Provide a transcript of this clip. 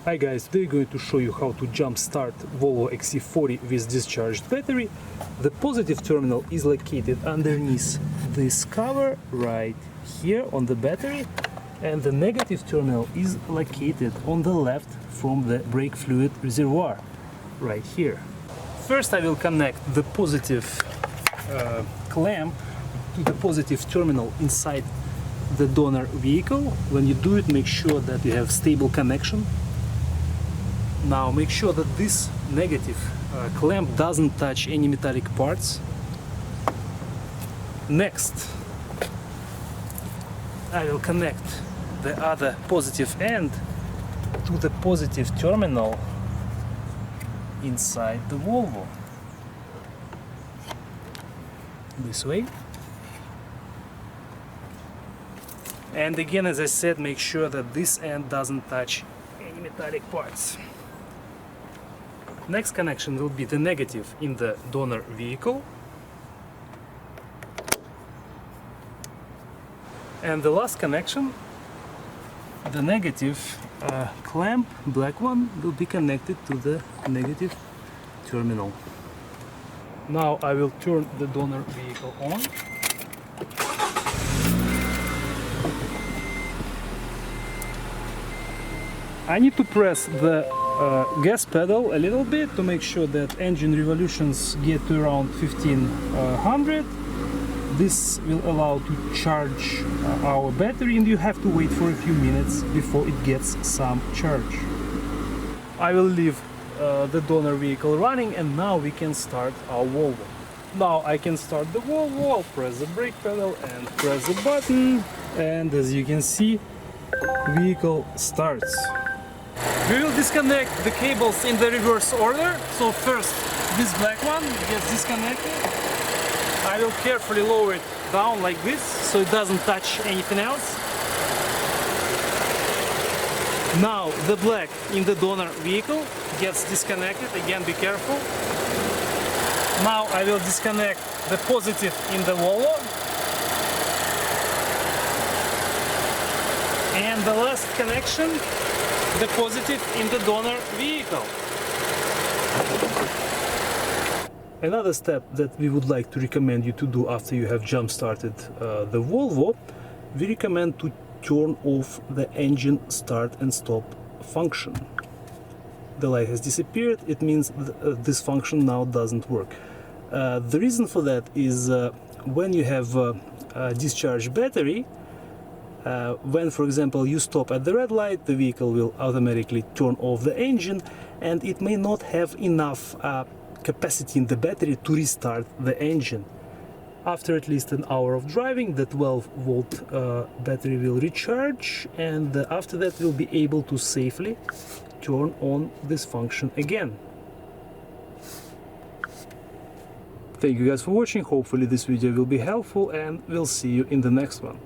Hi guys, today I'm going to show you how to jump start Volvo XC40 with discharged battery. The positive terminal is located underneath this cover right here on the battery, and the negative terminal is located on the left from the brake fluid reservoir right here. First I will connect the positive clamp to the positive terminal inside the donor vehicle. When you do it, make sure that you have stable connection. Now make sure that this negative clamp doesn't touch any metallic parts. Next, I will connect the other positive end to the positive terminal inside the Volvo. This way. And again, as I said, make sure that this end doesn't touch any metallic parts. Next connection will be the negative in the donor vehicle. And the last connection, the negative clamp, black one, will be connected to the negative terminal. Now I will turn the donor vehicle on. I need to press the gas pedal a little bit to make sure that engine revolutions get to around 1500. This will allow to charge our battery, and you have to wait for a few minutes before it gets some charge. I will leave the donor vehicle running, and now we can start our Volvo. Now I can start the Volvo. I'll press the brake pedal and press the button, and as you can see, vehicle starts. We will disconnect the cables in the reverse order. So first this black one gets disconnected. I will carefully lower it down like this so it doesn't touch anything else. Now the black in the donor vehicle gets disconnected. Again, be careful. Now I will disconnect the positive in the Volvo. And the last connection, the positive in the donor vehicle. Another step that we would like to recommend you to do after you have jump started the Volvo, we recommend to turn off the engine start and stop function. The light has disappeared. It means this function now doesn't work. The reason for that is when you have a discharged battery, when, for example, you stop at the red light, the vehicle will automatically turn off the engine, and it may not have enough capacity in the battery to restart the engine. After at least an hour of driving, the 12-volt battery will recharge, and after that we'll be able to safely turn on this function again. Thank you guys for watching. Hopefully this video will be helpful, and we'll see you in the next one.